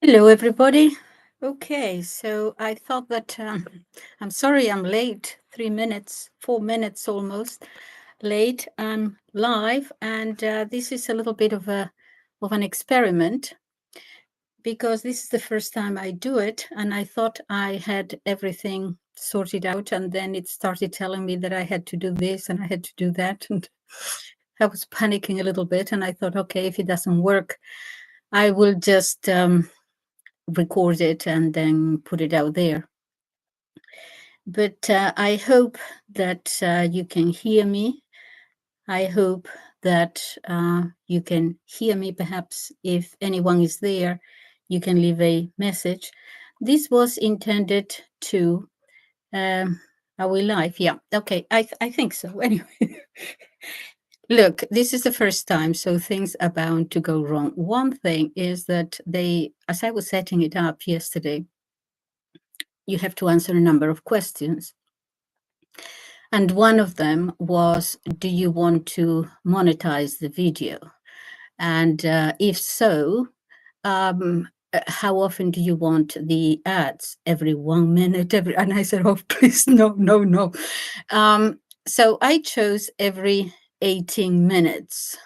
Hello, everybody. Okay, so I thought that I'm sorry I'm late, 3 minutes, 4 minutes almost late. I'm live, and this is a little bit of an experiment because this is the first time I do it, and I thought I had everything sorted out, and then it started telling me that I had to do this and I had to do that, and I was panicking a little bit, and I thought, okay, if it doesn't work, I will just record it and then put it out there. But I hope that you can hear me. I hope that you can hear me. Perhaps if anyone is there, you can leave a message. This was intended to, are we live? Yeah, okay, I think so. Anyway, look, this is the first time, so things are bound to go wrong. One thing is that as I was setting it up yesterday, you have to answer a number of questions. And one of them was, do you want to monetize the video? And if so, how often do you want the ads? Every 1 minute? And I said, oh, please, no, no, no. So I chose every 18 minutes.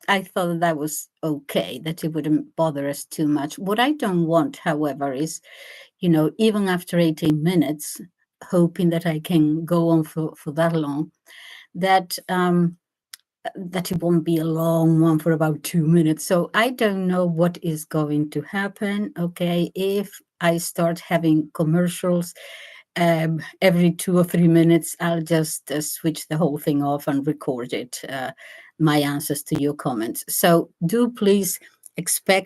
I thought that was okay, that it wouldn't bother us too much. What I don't want, however, is, even after 18 minutes, hoping that I can go on for that long, that that it won't be a long one for about 2 minutes. So I don't know what is going to happen. Okay, if I start having commercials every 2 or 3 minutes, I'll just switch the whole thing off and record it, my answers to your comments. So do please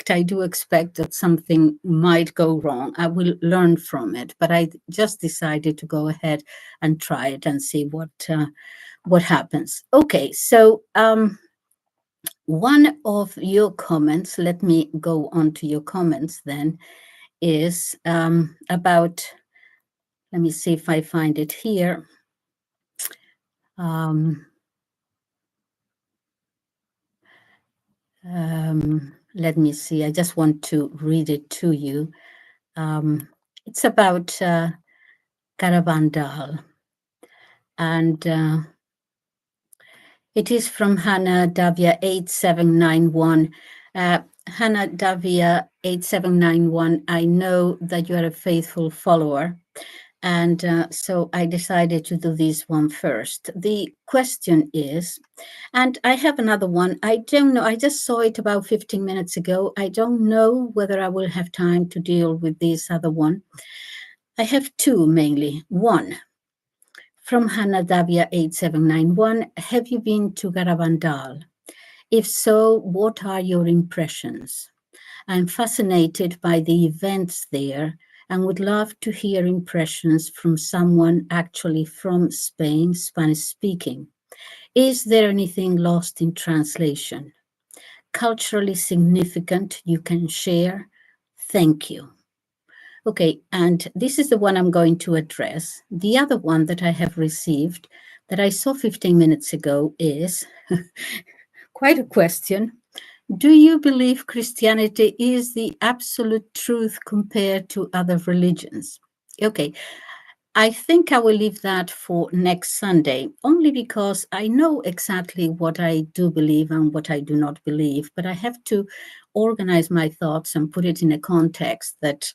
I do expect that something might go wrong. I will learn from it, but I just decided to go ahead and try it and see what happens. Okay, so one of your comments, let me go on to your comments then, is about, let me see if I find it here. Let me see, I just want to read it to you. It's about Garabandal, and it is from Hannah Davia 8791. Hannah Davia 8791, I know that you are a faithful follower, and so I decided to do this one first. The question is, and I have another one. I don't know. I just saw it about 15 minutes ago. I don't know whether I will have time to deal with this other one. I have two mainly. One, from Hannah Davia 8791, have you been to Garabandal? If so, what are your impressions? I'm fascinated by the events there and would love to hear impressions from someone actually from Spain, Spanish speaking. Is there anything lost in translation? Culturally significant you can share? Thank you. Okay, and this is the one I'm going to address. The other one that I have received that I saw 15 minutes ago is quite a question. Do you believe Christianity is the absolute truth compared to other religions? Okay, I think I will leave that for next Sunday, only because I know exactly what I do believe and what I do not believe, but I have to organize my thoughts and put it in a context that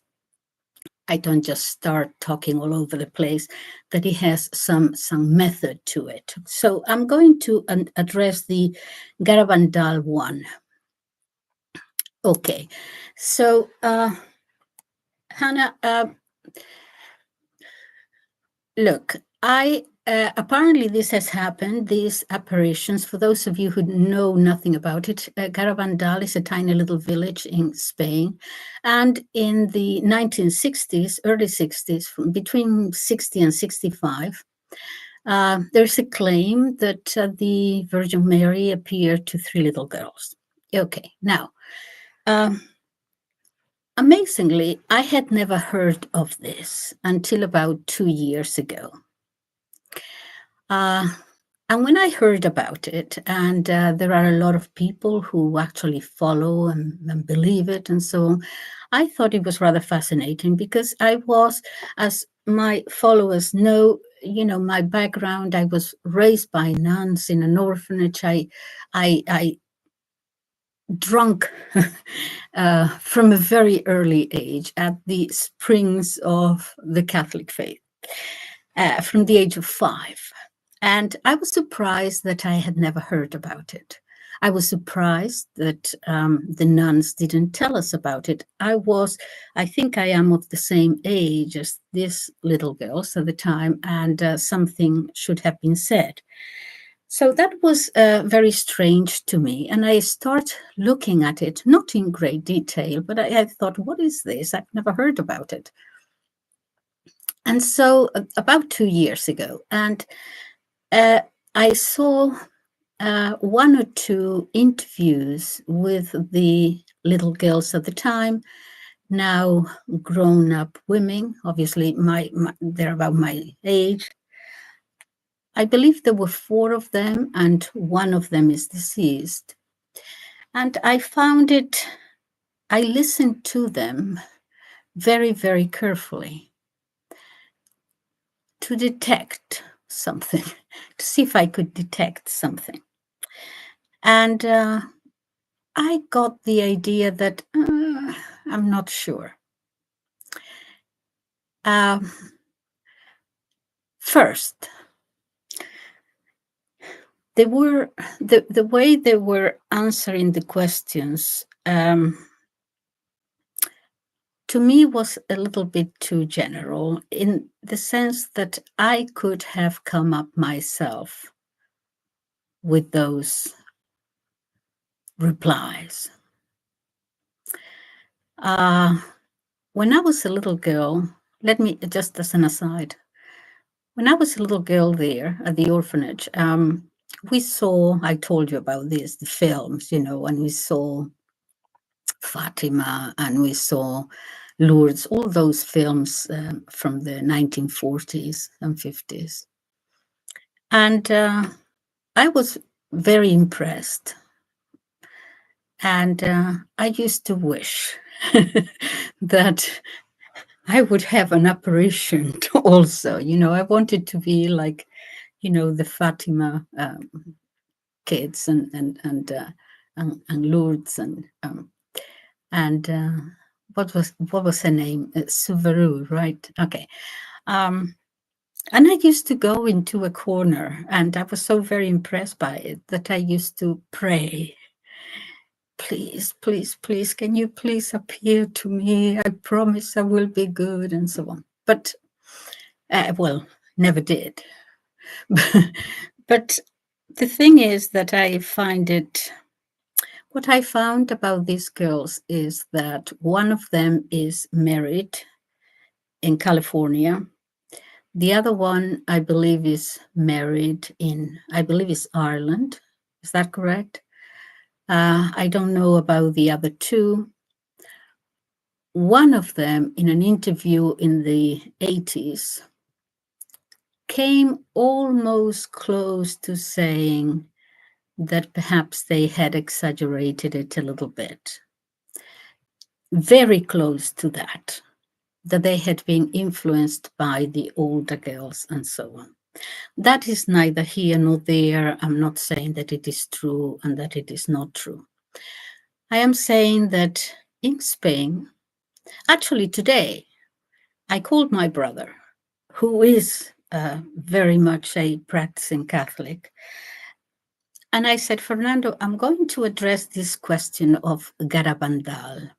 I don't just start talking all over the place, that it has some method to it. So I'm going to address the Garabandal one. Okay, so Hannah, look, I apparently this has happened. These apparitions, for those of you who know nothing about it, Garabandal is a tiny little village in Spain, and in the 1960s, early 60s, between 60 and 65. There's a claim that the Virgin Mary appeared to three little girls. Okay, now, amazingly, I had never heard of this until about 2 years ago. And when I heard about it, and there are a lot of people who actually follow and believe it and so on, I thought it was rather fascinating because I was, as my followers know, my background, I was raised by nuns in an orphanage. I drunk from a very early age at the springs of the Catholic faith, from the age of 5. And I was surprised that I had never heard about it. I was surprised that the nuns didn't tell us about it. I think I am of the same age as this little girls at the time, and something should have been said. So that was very strange to me. And I start looking at it, not in great detail, but I thought, what is this? I've never heard about it. And so about 2 years ago, and I saw 1 or 2 interviews with the little girls at the time, now grown up women. Obviously, they're about my age. I believe there were 4 of them, and 1 of them is deceased. And I listened to them very, very carefully to detect something, to see if I could detect something. And I got the idea that I'm not sure. First, they were the way they were answering the questions, to me, was a little bit too general, in the sense that I could have come up myself with those replies. When I was a little girl, let me just as an aside, when I was a little girl there at the orphanage, I told you about this, the films, and we saw Fatima and we saw Lourdes, all those films from the 1940s and 50s. And I was very impressed. And I used to wish that I would have an apparition also. I wanted to be like, the Fatima kids and Lourdes and what was her name? Subaru, right? Okay. And I used to go into a corner, and I was so very impressed by it that I used to pray, please, please, please, can you please appear to me? I promise I will be good, and so on. But, well, never did. But the thing is that what I found about these girls is that one of them is married in California. The other one, I believe, is married I believe it's Ireland. Is that correct? I don't know about the other 2. One of them, in an interview in the 80s, came almost close to saying that perhaps they had exaggerated it a little bit. Very close to that they had been influenced by the older girls and so on. That is neither here nor there. I'm not saying that it is true and that it is not true. I am saying that in Spain, actually today, I called my brother, who is very much a practicing Catholic. And I said, Fernando, I'm going to address this question of Garabandal.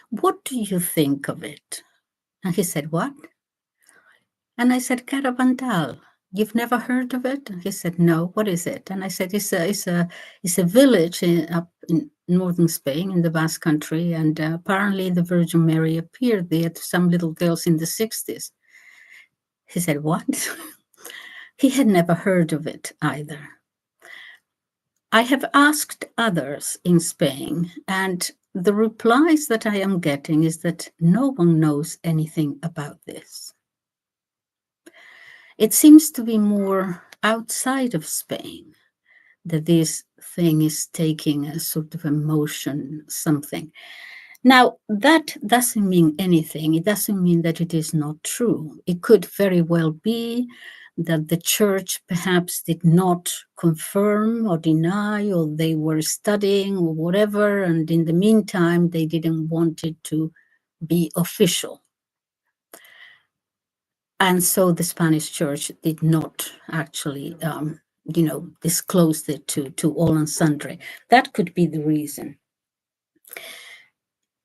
What do you think of it? And he said, what? And I said, Garabandal, you've never heard of it? And he said, no, what is it? And I said, it's a village up in northern Spain, in the Basque Country, and apparently the Virgin Mary appeared there to some little girls in the 60s. He said, what? He had never heard of it either. I have asked others in Spain, and the replies that I am getting is that no one knows anything about this. It seems to be more outside of Spain that this thing is taking a sort of emotion, something. Now, that doesn't mean anything. It doesn't mean that it is not true. It could very well be that the church perhaps did not confirm or deny, or they were studying or whatever, and in the meantime, they didn't want it to be official. And so the Spanish church did not actually, disclose it to all and sundry. That could be the reason.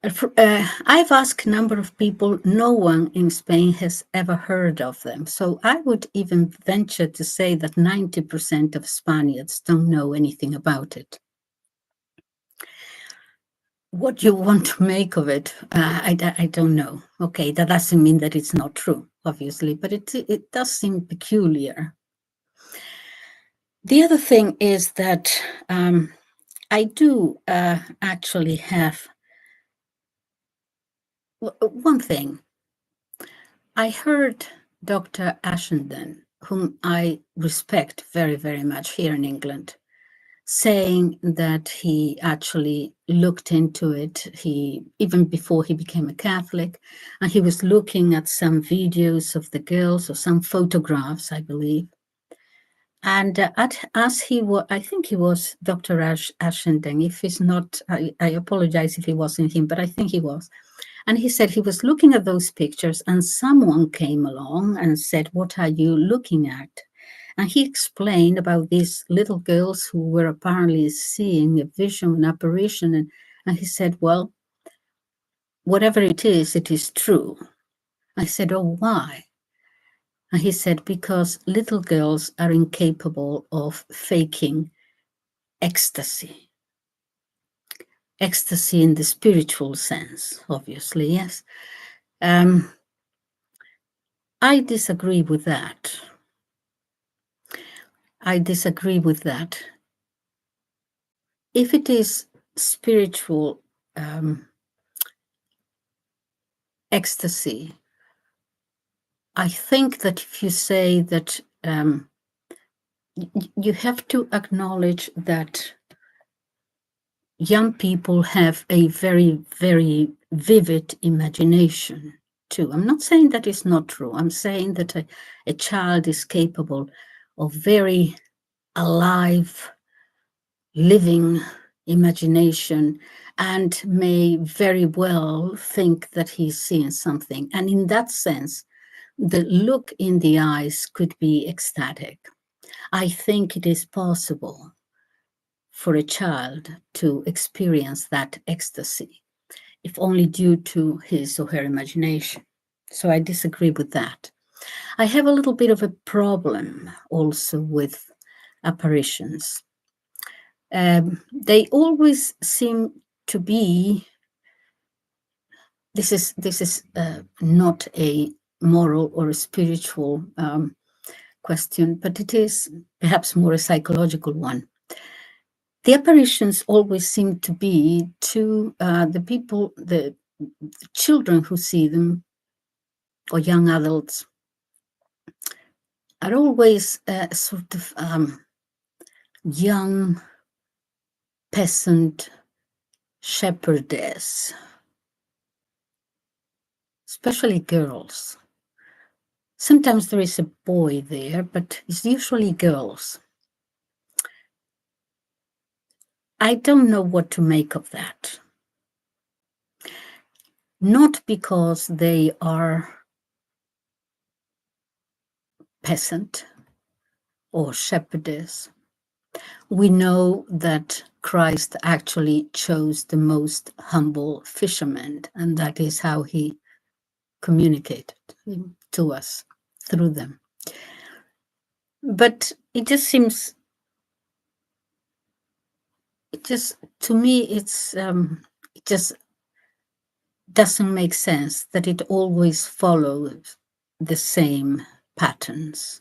I've asked a number of people, no one in Spain has ever heard of them. So I would even venture to say that 90% of Spaniards don't know anything about it. What you want to make of it, I don't know. Okay, that doesn't mean that it's not true, obviously, but it does seem peculiar. The other thing is that I do actually have one thing. I heard Dr. Ashenden, whom I respect very, very much here in England, saying that he actually looked into it. He, even before he became a Catholic, and he was looking at some videos of the girls or some photographs, I believe. And as he was, I think he was Dr. Ashenden. If he's not, I apologize if he wasn't him, but I think he was. And he said he was looking at those pictures and someone came along and said, "What are you looking at?" And he explained about these little girls who were apparently seeing a vision, an apparition. And he said, "Well, whatever it is true." I said, "Oh, why?" And he said, "Because little girls are incapable of faking ecstasy. Ecstasy in the spiritual sense, obviously, yes." I disagree with that. If it is spiritual ecstasy, I think that if you say that you have to acknowledge that young people have a very, very vivid imagination too. I'm not saying that it's not true. I'm saying that a child is capable of very alive, living imagination and may very well think that he's seeing something. And in that sense, the look in the eyes could be ecstatic. I think it is possible for a child to experience that ecstasy, if only due to his or her imagination. So I disagree with that. I have a little bit of a problem also with apparitions. They always seem to be, this is not a moral or a spiritual question, but it is perhaps more a psychological one. The apparitions always seem to be to the people, the children who see them, or young adults, are always sort of young peasant shepherdess, especially girls. Sometimes there is a boy there, but it's usually girls. I don't know what to make of that. Not because they are peasant or shepherdess. We know that Christ actually chose the most humble fishermen, and that is how he communicated to us through them. But it just seems, to me, it just doesn't make sense that it always follows the same patterns.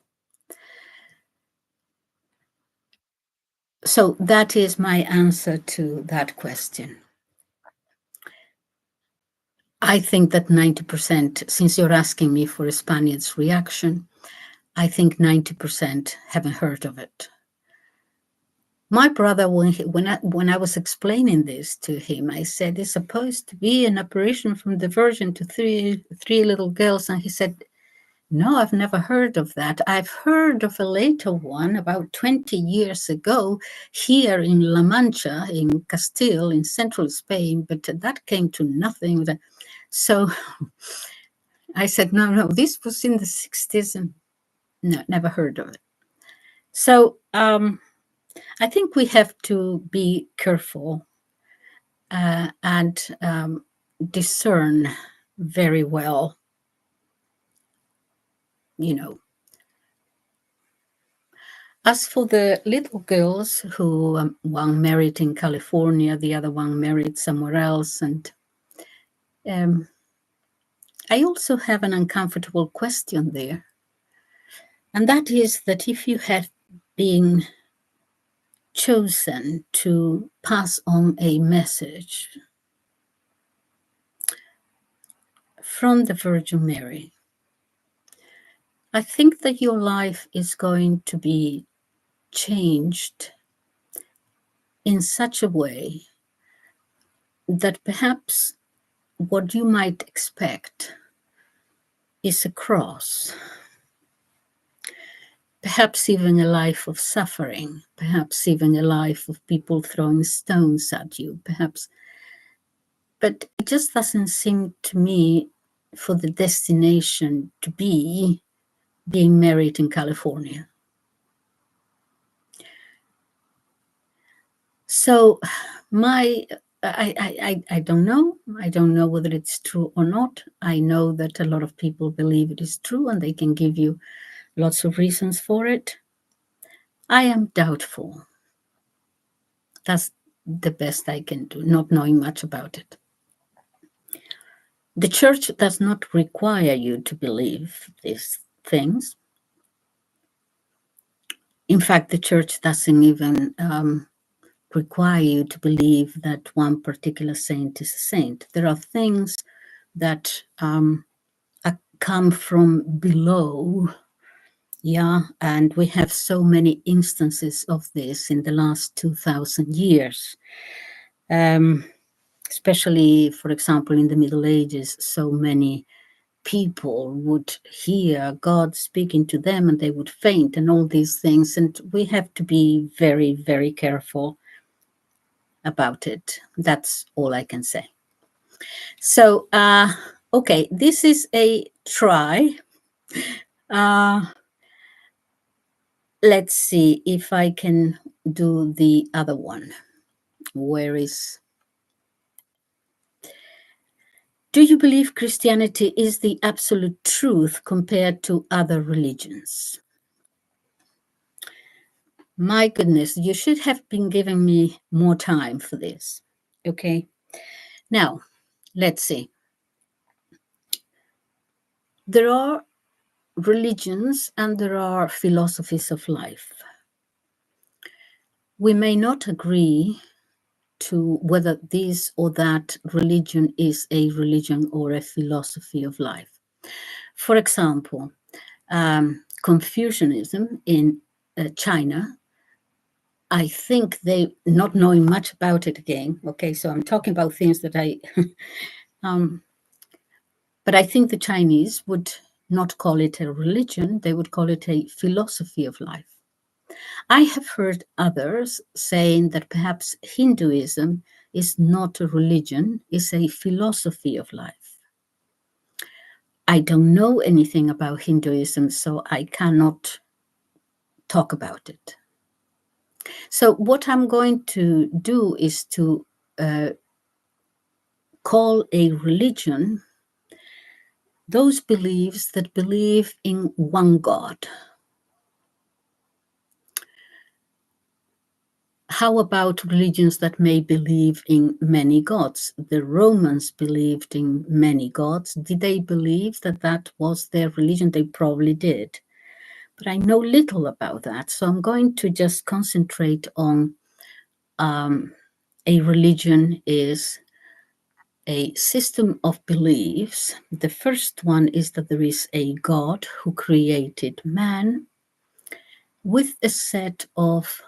So that is my answer to that question. I think that 90%, since you're asking me for a Spaniard's reaction, I think 90% haven't heard of it. My brother, when I was explaining this to him, I said it's supposed to be an apparition from the Virgin to three little girls, and he said, "No, I've never heard of that. I've heard of a later one about 20 years ago here in La Mancha, in Castile, in central Spain, but that came to nothing." So I said, no, this was in the 60s, and no, never heard of it. So I think we have to be careful and discern very well, you know. As for the little girls who one married in California, the other one married somewhere else, and I also have an uncomfortable question there. And that is that if you had been chosen to pass on a message from the Virgin Mary, I think that your life is going to be changed in such a way that perhaps what you might expect is a cross, perhaps even a life of suffering, perhaps even a life of people throwing stones at you, perhaps. But it just doesn't seem to me for the destination to be being married in California. So I don't know. I don't know whether it's true or not. I know that a lot of people believe it is true, and they can give you lots of reasons for it. I am doubtful. That's the best I can do, not knowing much about it. The church does not require you to believe these things. In fact, the church doesn't even require you to believe that one particular saint is a saint. There are things that come from below, and we have so many instances of this in the last 2,000 years. Especially, for example, in the Middle Ages, so many people would hear God speaking to them and they would faint and all these things. And we have to be very, very careful about it. That's all I can say. So, okay, this is a try. Let's see if I can do the other one. Where is... Do you believe Christianity is the absolute truth compared to other religions? My goodness, you should have been giving me more time for this. Okay. Now, let's see. There are religions and there are philosophies of life. We may not agree to whether this or that religion is a religion or a philosophy of life. For example, Confucianism in China, I think they, not knowing much about it again, okay, so I'm talking about things that I, but I think the Chinese would not call it a religion, they would call it a philosophy of life. I have heard others saying that perhaps Hinduism is not a religion, it's a philosophy of life. I don't know anything about Hinduism, so I cannot talk about it. So what I'm going to do is to call a religion those beliefs that believe in one God. How about religions that may believe in many gods? The Romans believed in many gods. Did they believe that that was their religion? They probably did. But I know little about that. So I'm going to just concentrate on a religion is a system of beliefs. The first one is that there is a God who created man with a set of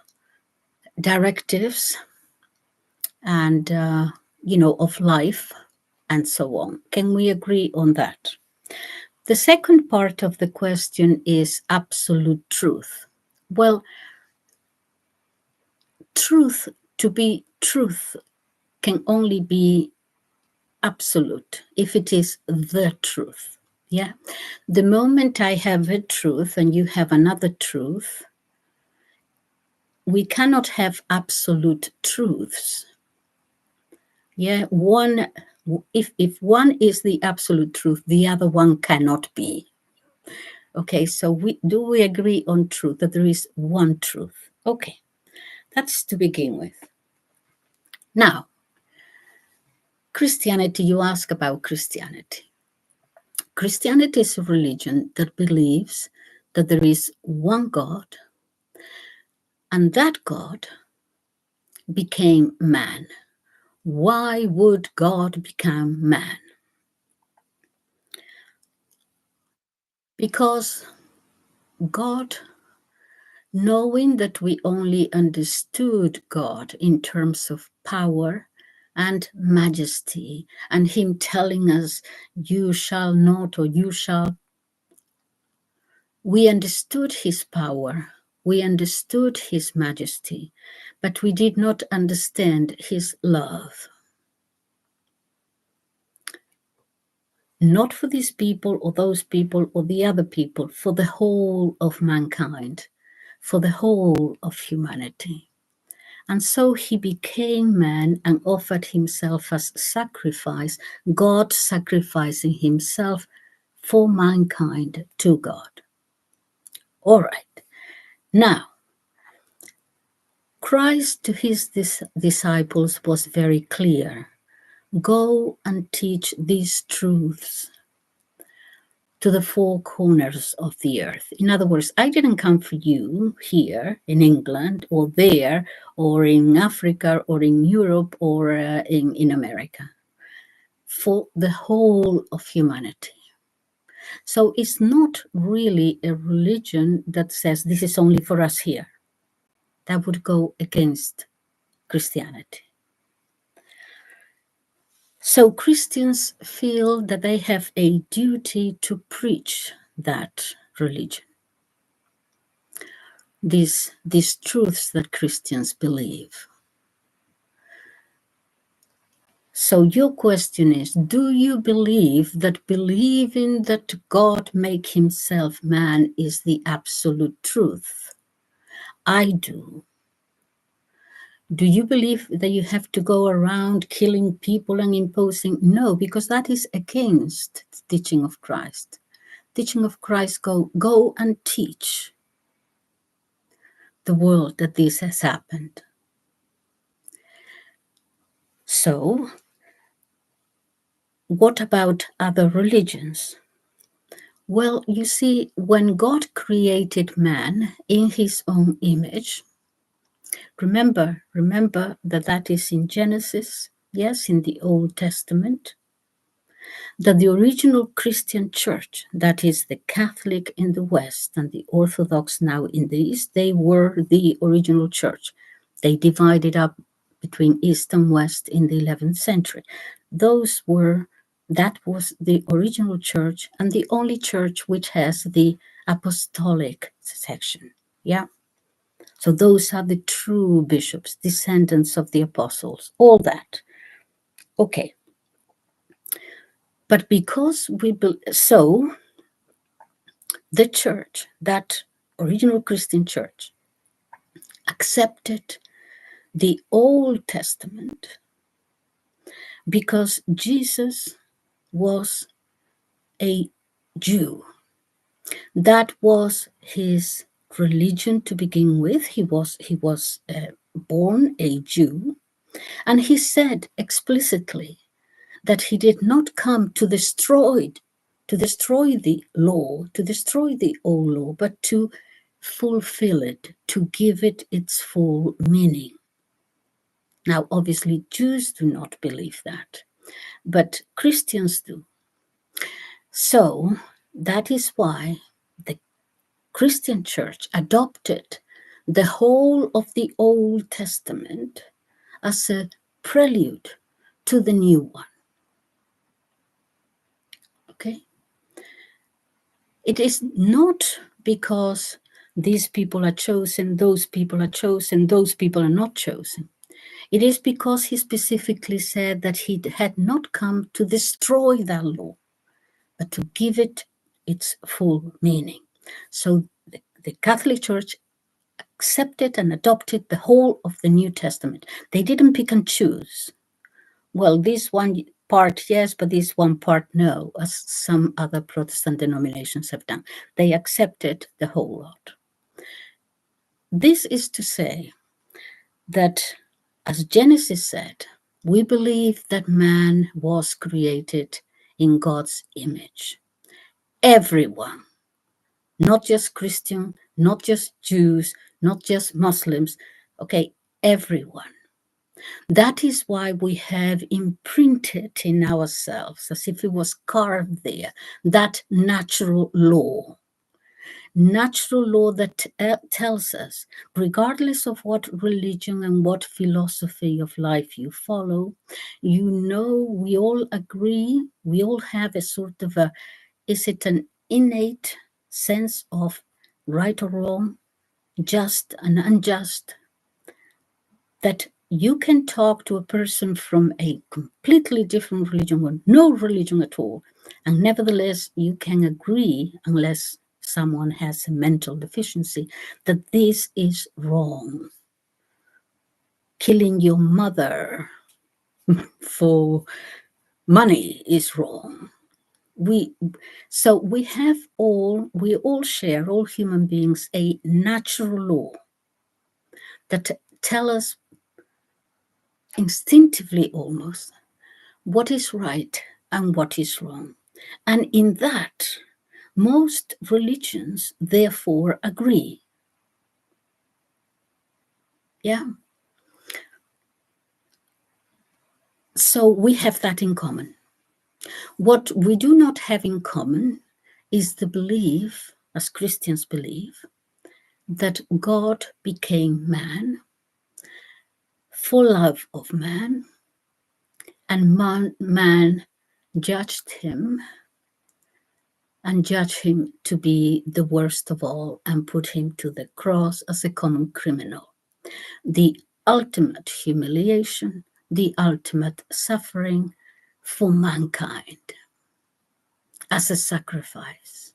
directives and, of life and so on. Can we agree on that? The second part of the question is absolute truth. Well, truth, to be truth, can only be absolute if it is the truth. Yeah. The moment I have a truth and you have another truth, we cannot have absolute truths. Yeah. If one is the absolute truth, the other one cannot be. Okay, so do we agree on truth, that there is one truth? Okay, that's to begin with. Now, Christianity, you ask about Christianity. Christianity is a religion that believes that there is one God, and that God became man. Why would God become man? Because God, knowing that we only understood God in terms of power and majesty, and Him telling us, you shall not, or you shall, we understood His power, we understood His majesty, but we did not understand His love. Not for these people or those people or the other people, for the whole of mankind, for the whole of humanity. And so He became man and offered Himself as sacrifice, God sacrificing Himself for mankind to God. All right. Now, Christ to His disciples was very clear. Go and teach these truths to the four corners of the earth. In other words, I didn't come for you here in England or there or in Africa or in Europe or in America. For the whole of humanity. So it's not really a religion that says this is only for us here. That would go against Christianity. So Christians feel that they have a duty to preach that religion. These truths that Christians believe. So your question is, do you believe that believing that God make Himself man is the absolute truth? I do. Do you believe that you have to go around killing people and imposing? No, because that is against the teaching of Christ. Teaching of Christ, go and teach the world that this has happened. So, what about other religions? Well, you see, when God created man in His own image, remember that is in Genesis, yes, in the Old Testament, that the original Christian church, that is the Catholic in the West and the Orthodox now in the East, they were the original church. They divided up between East and West in the 11th century. That was the original church and the only church which has the apostolic section. Yeah. So those are the true bishops, descendants of the apostles, all that. Okay. But because so the church, that original Christian church, accepted the Old Testament because Jesus was a Jew. That was his religion to begin with. He was born a Jew, and he said explicitly that he did not come to destroy the law, to destroy the old law, but to fulfill it, to give it its full meaning. Now, obviously, Jews do not believe that. but Christians do. So that is why the Christian church adopted the whole of the Old Testament as a prelude to the new one. Okay? It is not because these people are chosen, those people are chosen, those people are not chosen. It is because he specifically said that he had not come to destroy that law, but to give it its full meaning. So the Catholic Church accepted and adopted the whole of the New Testament. They didn't pick and choose. Well, this one part, yes, but this one part, no, as some other Protestant denominations have done. They accepted the whole lot. This is to say that, as Genesis said, we believe that man was created in God's image. Everyone, not just Christian, not just Jews, not just Muslims, okay, everyone. That is why we have imprinted in ourselves, as if it was carved there, that natural law that tells us, regardless of what religion and what philosophy of life you follow, you know, we all agree, we all have a sort of a, is it an innate sense of right or wrong, just and unjust, that you can talk to a person from a completely different religion or no religion at all, and nevertheless you can agree, unless someone has a mental deficiency, that this is wrong. Killing your mother for money is wrong. We all share, all human beings, a natural law that tell us instinctively almost what is right and what is wrong. And in that, most religions therefore agree. Yeah. So we have that in common. What we do not have in common is the belief, as Christians believe, that God became man for love of man, and man judged him and judged him to be the worst of all and put him to the cross as a common criminal. The ultimate humiliation, the ultimate suffering for mankind as a sacrifice,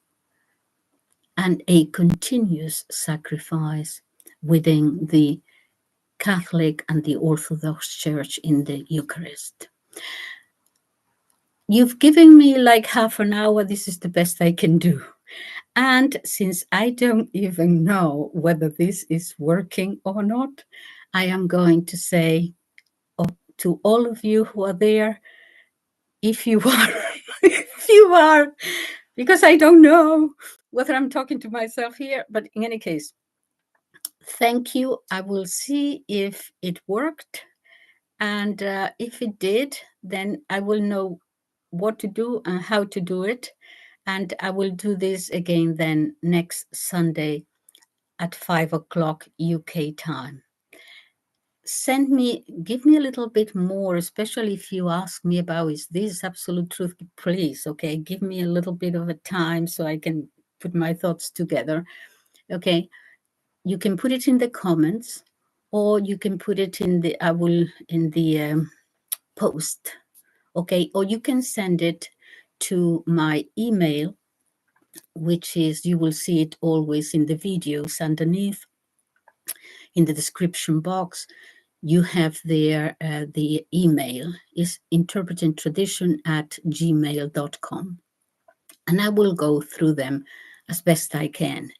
and a continuous sacrifice within the Catholic and the Orthodox Church in the Eucharist. You've given me like half an hour. This is the best I can do. And since I don't even know whether this is working or not, I am going to say to all of you who are there, if you are, if you are, because I don't know whether I'm talking to myself here, but in any case, thank you. I will see if it worked. And if it did, then I will know what to do and how to do it. And I will do this again then next Sunday at 5 o'clock UK time. Give me a little bit more, especially if you ask me about, is this absolute truth? Please, okay, give me a little bit of a time so I can put my thoughts together. Okay, you can put it in the comments, or you can put it in the, post, okay, or you can send it to my email, which is, you will see it always in the videos underneath in the description box. You have there, the email is interpretingtradition@gmail.com. And I will go through them as best I can.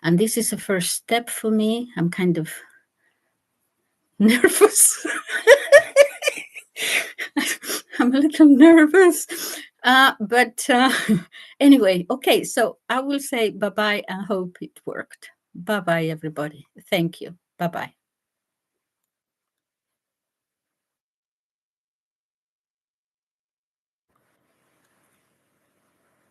And this is a first step for me. I'm kind of nervous. I'm a little nervous. But anyway, okay, so I will say bye-bye and hope it worked. Bye-bye, everybody. Thank you. Bye-bye.